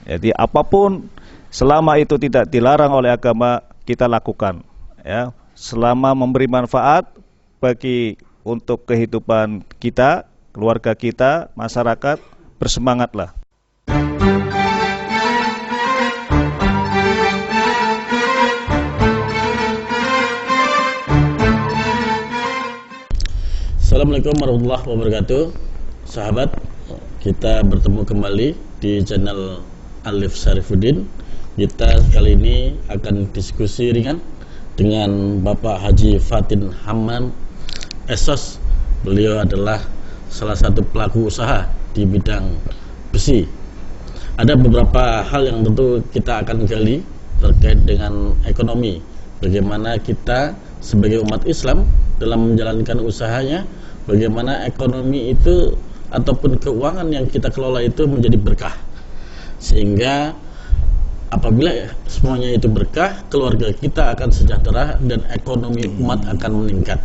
Jadi apapun selama itu tidak dilarang oleh agama kita lakukan, ya. Selama memberi manfaat bagi untuk kehidupan kita, keluarga kita, masyarakat, bersemangatlah. Assalamualaikum warahmatullahi wabarakatuh. Sahabat, kita bertemu kembali di channel Alif Syarifuddin. Kita kali ini akan diskusi ringan dengan Bapak Haji Fatin Hammam SOS. Beliau adalah salah satu pelaku usaha di bidang besi. Ada beberapa hal yang tentu kita akan gali terkait dengan ekonomi. Bagaimana kita sebagai umat Islam dalam menjalankan usahanya, bagaimana ekonomi itu ataupun keuangan yang kita kelola itu menjadi berkah, sehingga apabila semuanya itu berkah, keluarga kita akan sejahtera dan ekonomi umat akan meningkat.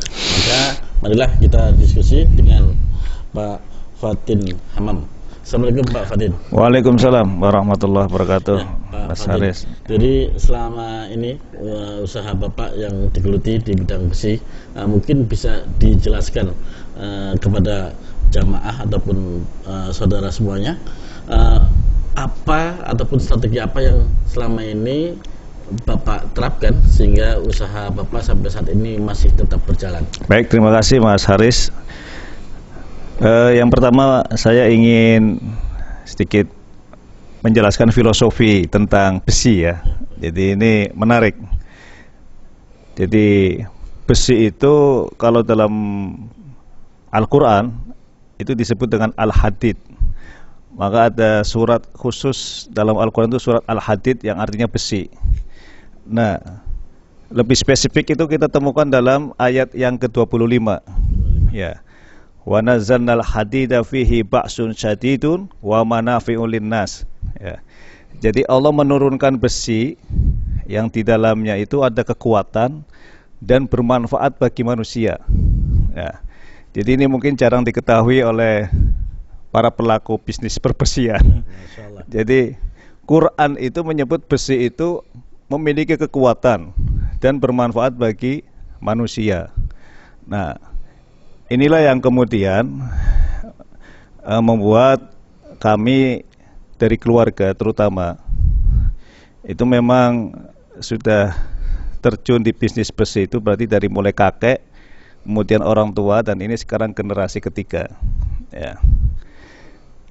Maka marilah kita diskusi dengan Pak Fatin Hammam. Assalamualaikum Pak Fatin. Waalaikumsalam warahmatullahi wabarakatuh. Ya, Pak Mas Fatin. Haris. Jadi selama ini usaha Bapak yang digeluti di bidang besi, mungkin bisa dijelaskan kepada jamaah ataupun saudara semuanya, apa ataupun strategi apa yang selama ini Bapak terapkan sehingga usaha Bapak sampai saat ini masih tetap berjalan. Baik, terima kasih Mas Haris. Yang pertama saya ingin sedikit menjelaskan filosofi tentang besi ya. Jadi ini menarik. Jadi besi itu kalau dalam Al-Quran itu disebut dengan Al-Hadid. Maka ada surat khusus dalam Al-Quran itu surat Al-Hadid yang artinya besi. Nah, lebih spesifik itu kita temukan dalam ayat yang ke-25. Ya. Wa nazzalnal hadida fihi ba'sun syadidun wa manafi'un linnas. Ya. Jadi Allah menurunkan besi yang di dalamnya itu ada kekuatan dan bermanfaat bagi manusia. Ya. Jadi ini mungkin jarang diketahui oleh para pelaku bisnis perbesian. Jadi Quran itu menyebut besi itu memiliki kekuatan dan bermanfaat bagi manusia. Nah, inilah yang kemudian membuat kami dari keluarga terutama itu memang sudah terjun di bisnis besi itu berarti dari mulai kakek, kemudian orang tua, dan ini sekarang generasi ketiga. Ya.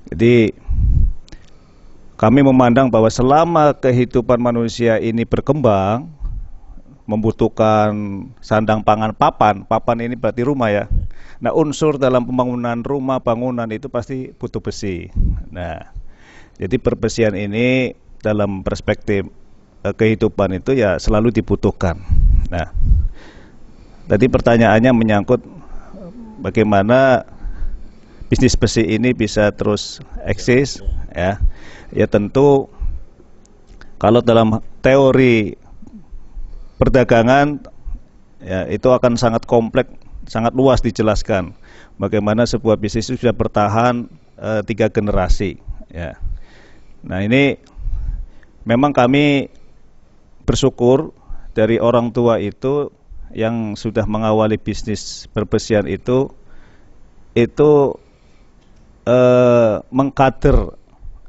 Jadi kami memandang bahwa selama kehidupan manusia ini berkembang, membutuhkan sandang pangan papan. Papan ini berarti rumah ya. Nah, unsur dalam pembangunan rumah, bangunan itu pasti butuh besi. Nah, jadi perbesian ini dalam perspektif kehidupan itu ya selalu dibutuhkan. Nah, tadi pertanyaannya menyangkut bagaimana bisnis besi ini bisa terus eksis ya. Ya tentu kalau dalam teori perdagangan ya itu akan sangat kompleks, sangat luas dijelaskan bagaimana sebuah bisnis itu sudah bertahan 3 generasi ya. Nah, ini memang kami bersyukur dari orang tua itu yang sudah mengawali bisnis perbesian itu mengkader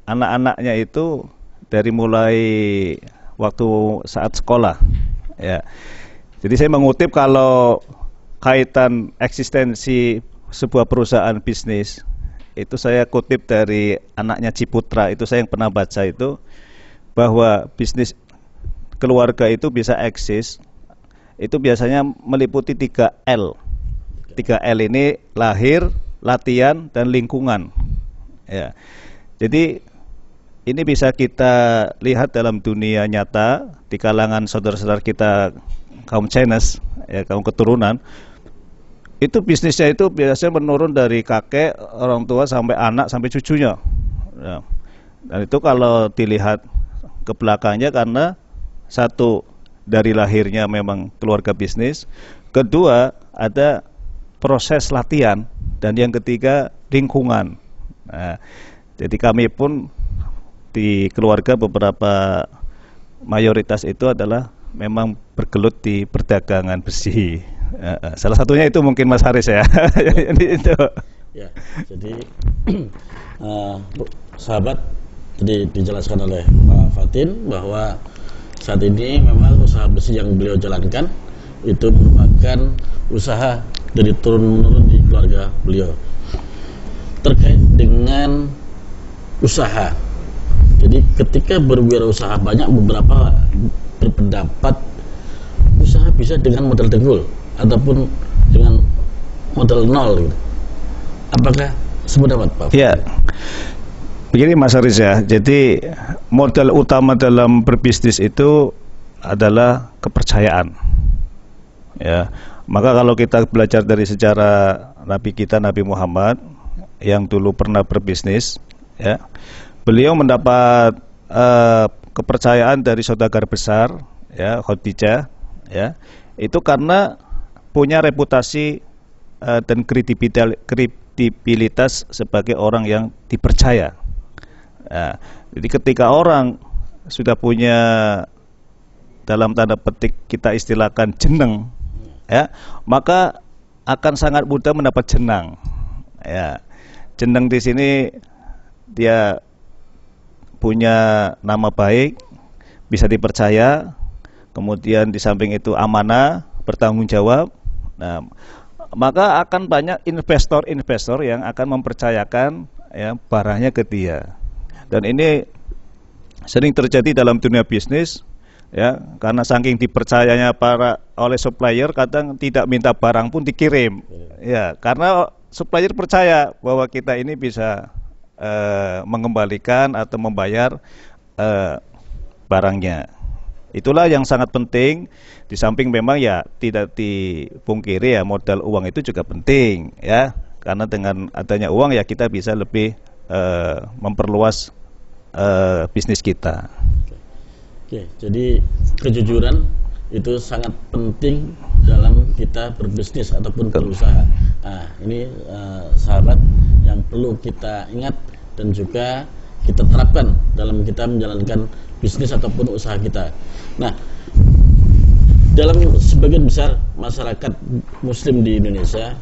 anak-anaknya itu dari mulai waktu saat sekolah ya. Jadi saya mengutip kalau kaitan eksistensi sebuah perusahaan bisnis itu saya kutip dari anaknya Ciputra, itu saya yang pernah baca itu, bahwa bisnis keluarga itu bisa eksis itu biasanya meliputi 3L. 3L ini lahir, latihan, dan lingkungan ya. Jadi ini bisa kita lihat dalam dunia nyata di kalangan saudara-saudara kita kaum Chinese ya, kaum keturunan. Itu bisnisnya itu biasanya menurun dari kakek, orang tua sampai anak sampai cucunya ya. Dan itu kalau dilihat ke belakangnya karena satu, dari lahirnya memang keluarga bisnis, kedua ada proses latihan, dan yang ketiga lingkungan. Nah, jadi kami pun di keluarga beberapa mayoritas itu adalah memang bergelut di perdagangan besi. Salah satunya itu mungkin Mas Haris ya. Itu. Ya, jadi sahabat tadi dijelaskan oleh Pak Fatin bahwa saat ini memang usaha besi yang beliau jalankan itu merupakan usaha dari turun-menurun di keluarga beliau. Terkait dengan usaha, jadi ketika berwirausaha banyak beberapa berpendapat usaha bisa dengan modal dengkul ataupun dengan modal nol gitu. Apakah sependapat Pak? Ya, begini Mas Haris ya. Jadi modal utama dalam berbisnis itu adalah kepercayaan. Ya, maka kalau kita belajar dari sejarah Nabi kita Nabi Muhammad yang dulu pernah berbisnis, ya, beliau mendapat kepercayaan dari saudagar besar, ya, Khadijah, ya, itu karena punya reputasi dan kredibilitas sebagai orang yang dipercaya. Nah, jadi ketika orang sudah punya dalam tanda petik kita istilahkan jeneng, ya, maka akan sangat mudah mendapat jenang. Ya, jeneng di sini dia punya nama baik, bisa dipercaya, kemudian di samping itu amanah, bertanggung jawab. Nah, maka akan banyak investor-investor yang akan mempercayakan, ya, barangnya ke dia. Dan ini sering terjadi dalam dunia bisnis, ya, karena saking dipercayanya oleh supplier, kadang tidak minta barang pun dikirim, ya, karena supplier percaya bahwa kita ini bisa mengembalikan atau membayar barangnya. Itulah yang sangat penting. Di samping memang ya tidak dipungkiri ya modal uang itu juga penting, ya, karena dengan adanya uang ya kita bisa lebih memperluas bisnis kita. Oke, jadi kejujuran itu sangat penting dalam kita berbisnis ataupun berusaha. Nah, ini sahabat yang perlu kita ingat dan juga kita terapkan dalam kita menjalankan bisnis ataupun usaha kita. Nah, dalam sebagian besar masyarakat Muslim di Indonesia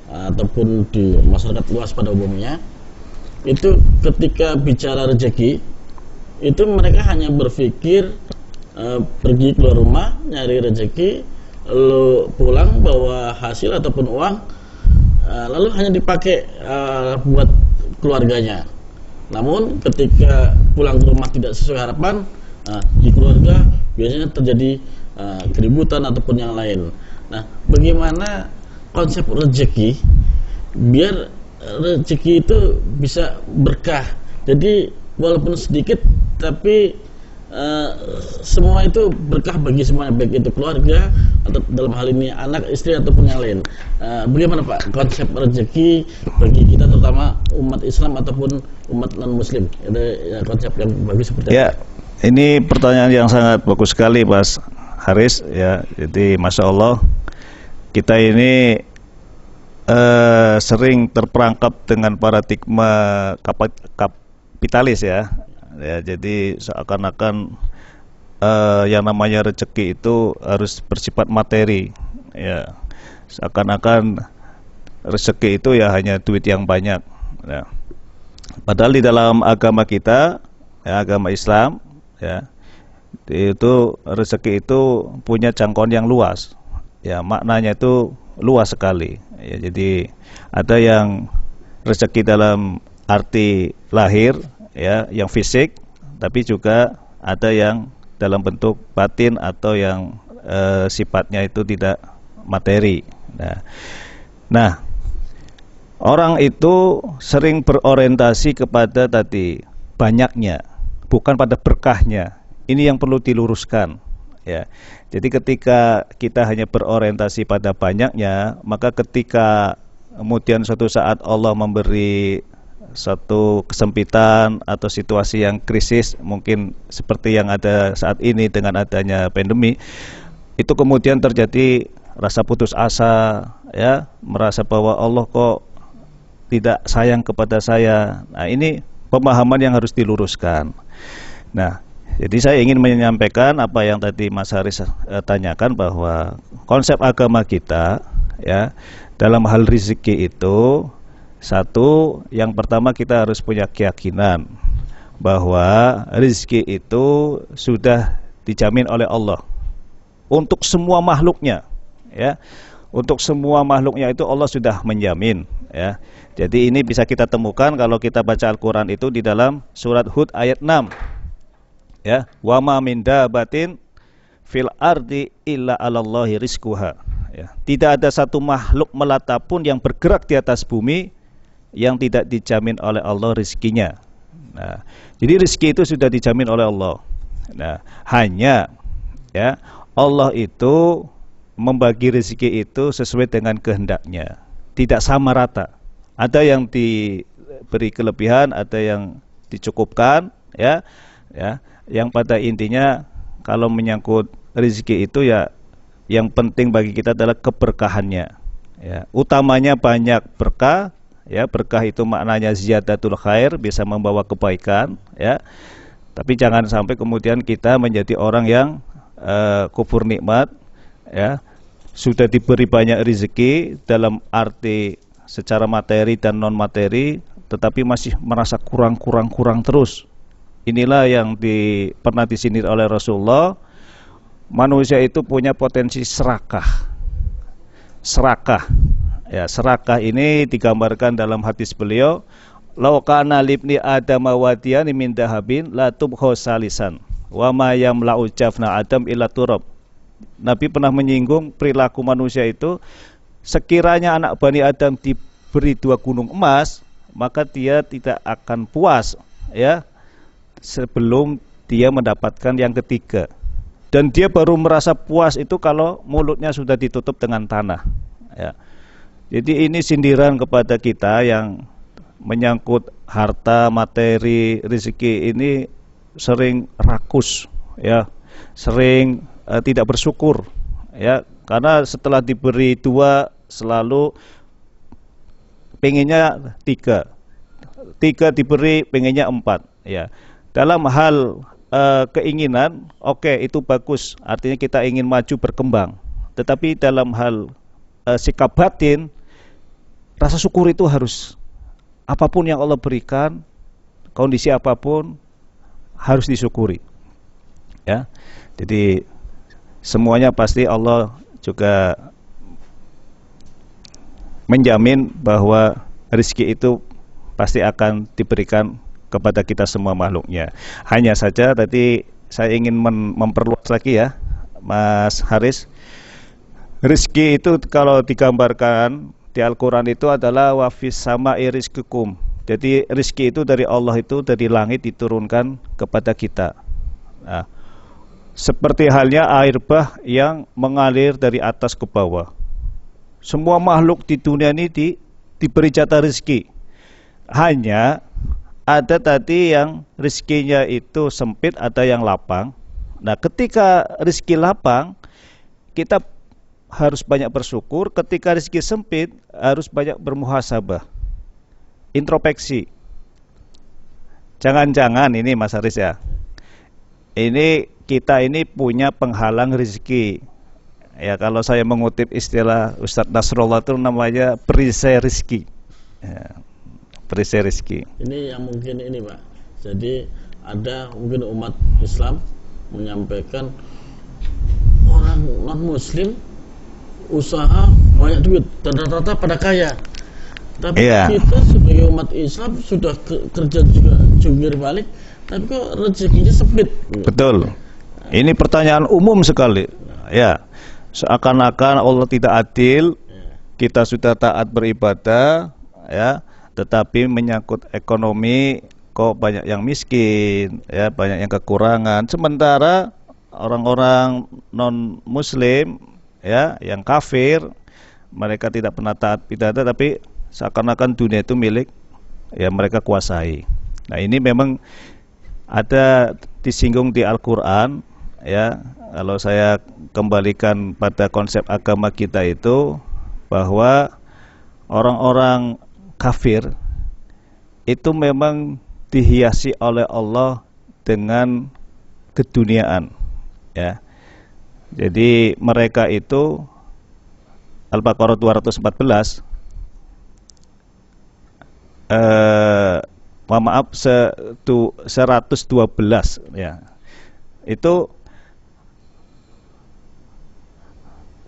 ataupun di masyarakat luas pada umumnya, itu ketika bicara rezeki, itu mereka hanya berpikir pergi keluar rumah nyari rezeki, lalu pulang bawa hasil ataupun uang, lalu hanya dipakai buat keluarganya. Namun ketika pulang ke rumah tidak sesuai harapan, di keluarga biasanya terjadi keributan ataupun yang lain. Nah, bagaimana konsep rezeki biar rezeki itu bisa berkah? Jadi walaupun sedikit tapi semua itu berkah bagi semuanya, baik itu keluarga atau dalam hal ini anak, istri ataupun yang lain. Bagaimana Pak konsep rezeki bagi kita terutama umat Islam ataupun umat non Muslim? Ada ya, konsep yang bagus seperti ya, ini pertanyaan yang sangat bagus sekali Mas Haris, ya. Jadi Masya Allah kita ini sering terperangkap dengan paradigma kapitalis, ya. Ya, jadi seakan-akan yang namanya rezeki itu harus bersifat materi, ya. Seakan-akan rezeki itu ya hanya duit yang banyak, ya. Padahal di dalam agama kita, ya, agama Islam, ya, itu rezeki itu punya jangkauan yang luas, ya, maknanya itu luas sekali, ya. Jadi ada yang rezeki dalam arti lahir, ya, yang fisik, tapi juga ada yang dalam bentuk batin atau yang sifatnya itu tidak materi. Nah, orang itu sering berorientasi kepada tadi banyaknya, bukan pada berkahnya. Ini yang perlu diluruskan, ya. Jadi ketika kita hanya berorientasi pada banyaknya, maka ketika kemudian suatu saat Allah memberi satu kesempitan atau situasi yang krisis, mungkin seperti yang ada saat ini dengan adanya pandemi, itu kemudian terjadi rasa putus asa, ya, merasa bahwa Allah kok tidak sayang kepada saya. Nah, ini pemahaman yang harus diluruskan. Nah, jadi saya ingin menyampaikan apa yang tadi Mas Haris tanyakan, bahwa konsep agama kita ya dalam hal rezeki itu, satu, yang pertama kita harus punya keyakinan bahwa rezeki itu sudah dijamin oleh Allah untuk semua makhluknya, ya. Untuk semua makhluknya itu Allah sudah menjamin, ya. Jadi ini bisa kita temukan kalau kita baca Al-Qur'an itu di dalam surat Hud ayat 6. Ya, wa ma min dabatin fil ardi illa 'alallahi rizquha. Ya, tidak ada satu makhluk melata pun yang bergerak di atas bumi yang tidak dijamin oleh Allah rezekinya. Nah, jadi rezeki itu sudah dijamin oleh Allah. Nah, hanya ya Allah itu membagi rezeki itu sesuai dengan kehendaknya, tidak sama rata. Ada yang diberi kelebihan, ada yang dicukupkan, ya. Ya, yang pada intinya kalau menyangkut rezeki itu ya yang penting bagi kita adalah keberkahannya. Ya, utamanya banyak berkah. Ya, berkah itu maknanya ziyadatul khair, bisa membawa kebaikan, ya. Tapi jangan sampai kemudian kita menjadi orang yang kufur nikmat, ya. Sudah diberi banyak rezeki dalam arti secara materi dan non materi, tetapi masih merasa kurang terus. Inilah yang pernah disindir oleh Rasulullah. Manusia itu punya potensi serakah. Ya, serakah ini digambarkan dalam hadis beliau, "Lau kana libni adama wadiyan min dahabin la tubkha salisan wa ma yamla'u jafna adam illa turab." Nabi pernah menyinggung perilaku manusia itu, sekiranya anak Bani Adam diberi 2 gunung emas, maka dia tidak akan puas, ya, sebelum dia mendapatkan yang ketiga. Dan dia baru merasa puas itu kalau mulutnya sudah ditutup dengan tanah, ya. Jadi ini sindiran kepada kita yang menyangkut harta, materi, rezeki ini sering rakus, ya, sering tidak bersyukur, ya, karena setelah diberi 2 selalu pengennya 3 diberi pengennya 4, ya. Dalam hal keinginan, oke, itu bagus, artinya kita ingin maju berkembang. Tetapi dalam hal sikap batin, rasa syukur itu harus, apapun yang Allah berikan, kondisi apapun harus disyukuri, ya. Jadi semuanya pasti Allah juga menjamin bahwa rezeki itu pasti akan diberikan kepada kita semua makhluknya. Hanya saja tadi saya ingin memperluas lagi, ya, Mas Haris. Rezeki itu kalau digambarkan di Al-Quran itu adalah wafis sama'i rizqikum. Jadi rezeki itu dari Allah, itu dari langit diturunkan kepada kita. Nah, seperti halnya air bah yang mengalir dari atas ke bawah. Semua makhluk di dunia ini diberi jatah rezeki. Hanya ada tadi yang rezekinya itu sempit, ada yang lapang. Nah, ketika rezeki lapang, kita harus banyak bersyukur. Ketika rezeki sempit, harus banyak bermuhasabah, introspeksi. Jangan-jangan ini Mas Haris, ya, ini kita ini punya penghalang rezeki. Ya, kalau saya mengutip istilah Ustadz Nasrullah itu namanya perisai rezeki. Ya, perisai rezeki. Ini yang mungkin ini, Pak. Jadi ada mungkin umat Islam menyampaikan orang non Muslim usaha banyak duit dan rata-rata pada kaya, tapi kita sebagai umat Islam sudah kerja juga jungkir balik, tapi kok rezekinya sempit. Betul. Ini pertanyaan umum sekali, ya. Seakan-akan Allah tidak adil. Kita sudah taat beribadah, ya, tetapi menyangkut ekonomi kok banyak yang miskin, ya, banyak yang kekurangan. Sementara orang-orang non Muslim, ya, yang kafir, mereka tidak pernah taat ibadah, tapi seakan-akan dunia itu milik, ya, mereka kuasai. Nah, ini memang ada disinggung di Al-Quran, ya. Kalau saya kembalikan pada konsep agama kita itu, bahwa orang-orang kafir itu memang dihiasi oleh Allah dengan keduniaan, ya. Jadi mereka itu Al-Baqarah 214 112 ya. Itu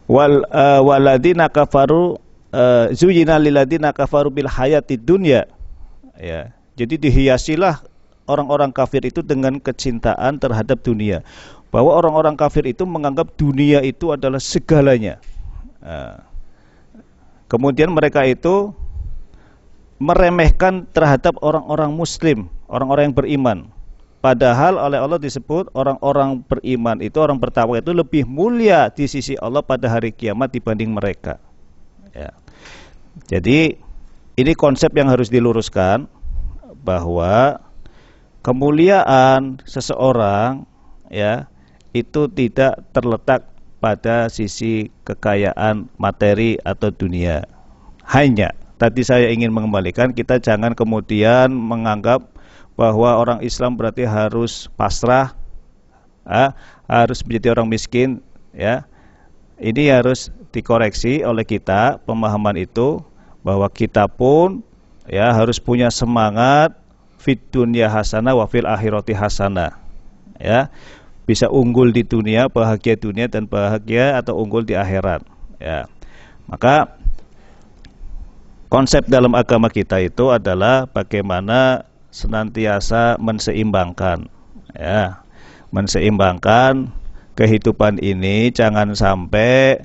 waladina kafaru zuyina liladina kafaru bil hayatid dunya, ya. Jadi dihiasilah orang-orang kafir itu dengan kecintaan terhadap dunia, bahwa orang-orang kafir itu menganggap dunia itu adalah segalanya. Kemudian mereka itu meremehkan terhadap orang-orang muslim, orang-orang yang beriman. Padahal oleh Allah disebut orang-orang beriman itu, orang bertakwa itu lebih mulia di sisi Allah pada hari kiamat dibanding mereka. Ya. Jadi ini konsep yang harus diluruskan, bahwa kemuliaan seseorang, ya, itu tidak terletak pada sisi kekayaan materi atau dunia. Hanya tadi saya ingin mengembalikan, kita jangan kemudian menganggap bahwa orang Islam berarti harus pasrah, harus menjadi orang miskin, ya. Ini harus dikoreksi oleh kita, pemahaman itu, bahwa kita pun, ya, harus punya semangat fid dunya hasanah wa fil akhirati hasanah, ya. Bisa unggul di dunia, bahagia dunia, dan bahagia atau unggul di akhirat, ya. Maka konsep dalam agama kita itu adalah bagaimana senantiasa menseimbangkan, ya, menseimbangkan kehidupan ini, jangan sampai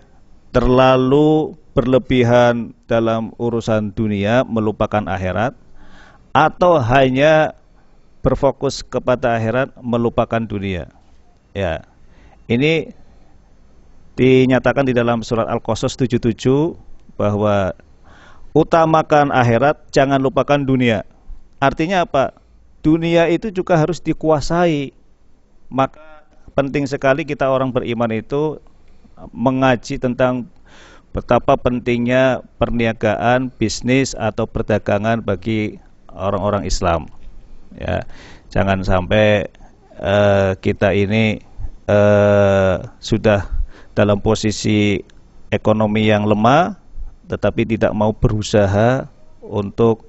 terlalu berlebihan dalam urusan dunia melupakan akhirat, atau hanya berfokus kepada akhirat melupakan dunia, ya. Ini dinyatakan di dalam surat Al-Qasas 77 bahwa utamakan akhirat, jangan lupakan dunia. Artinya apa? Dunia itu juga harus dikuasai. Maka penting sekali kita orang beriman itu mengaji tentang betapa pentingnya perniagaan, bisnis atau perdagangan bagi orang-orang Islam, ya. Jangan sampai kita ini sudah dalam posisi ekonomi yang lemah tetapi tidak mau berusaha untuk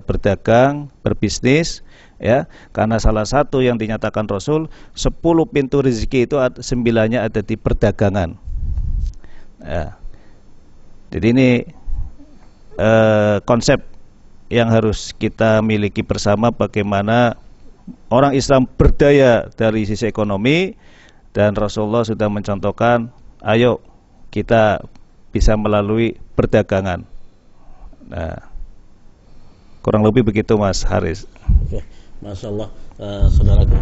berdagang, berbisnis, ya, karena salah satu yang dinyatakan Rasul, 10 pintu rezeki itu 9-nya ada di perdagangan, ya. Jadi ini konsep yang harus kita miliki bersama, bagaimana orang Islam berdaya dari sisi ekonomi, dan Rasulullah sudah mencontohkan, ayo kita bisa melalui perdagangan. Nah, kurang lebih begitu, Mas Haris. Oke, Masya Allah, saudaraku,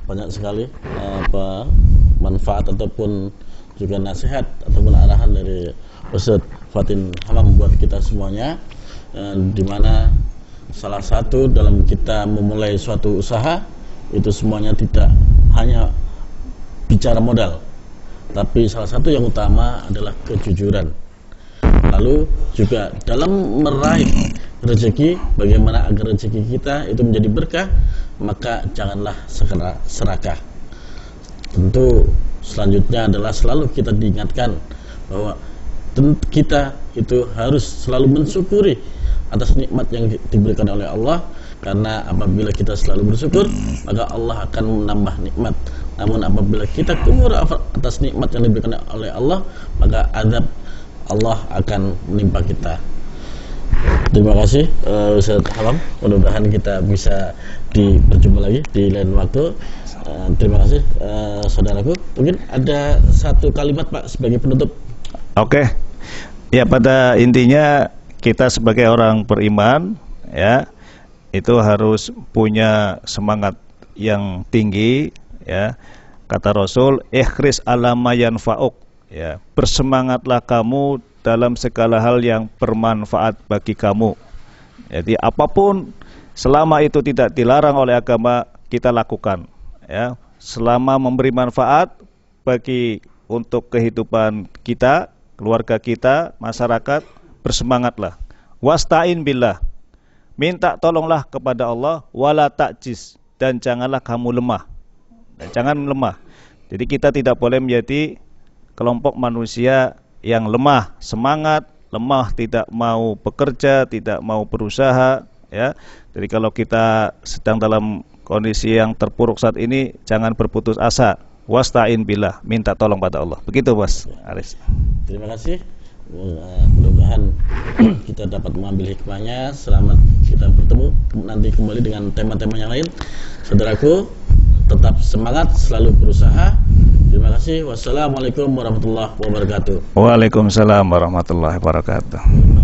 banyak sekali manfaat ataupun juga nasihat ataupun arahan dari Ustaz Fatin Hamam buat kita semuanya, di mana salah satu dalam kita memulai suatu usaha itu semuanya tidak hanya bicara modal, tapi salah satu yang utama adalah kejujuran. Lalu juga dalam meraih rezeki, bagaimana agar rezeki kita itu menjadi berkah, maka janganlah serakah. Tentu selanjutnya adalah selalu kita diingatkan bahwa kita itu harus selalu mensyukuri atas nikmat yang diberikan oleh Allah, karena apabila kita selalu bersyukur maka Allah akan menambah nikmat. Namun apabila kita kufur atas nikmat yang diberikan oleh Allah, maka azab Allah akan menimpa kita. Terima kasih Ustaz Hamam, mudah-mudahan kita bisa berjumpa lagi di lain waktu. Terima kasih saudaraku. Mungkin ada satu kalimat Pak sebagai penutup. Oke. Ya, pada intinya kita sebagai orang beriman, ya, itu harus punya semangat yang tinggi, ya. Kata Rasul, ikhris alama yanfa'uk, ya, bersemangatlah kamu dalam segala hal yang bermanfaat bagi kamu. Jadi apapun selama itu tidak dilarang oleh agama, kita lakukan, ya. Selama memberi manfaat bagi untuk kehidupan kita, keluarga kita, masyarakat, bersemangatlah. Wasta'in billah, minta tolonglah kepada Allah, wala ta'jiz, dan janganlah kamu lemah. Dan jangan lemah. Jadi kita tidak boleh menjadi kelompok manusia yang lemah semangat, lemah tidak mau bekerja, tidak mau berusaha, ya. Jadi kalau kita sedang dalam kondisi yang terpuruk saat ini, jangan berputus asa. Wasta'in billah, minta tolong pada Allah. Begitu, Mas Aris. Terima kasih. Mudah-mudahan kita dapat mengambil hikmahnya. Selamat kita bertemu nanti kembali dengan tema-tema yang lain. Saudaraku, tetap semangat, selalu berusaha. Terima kasih. Wassalamualaikum warahmatullahi wabarakatuh. Waalaikumsalam warahmatullahi wabarakatuh.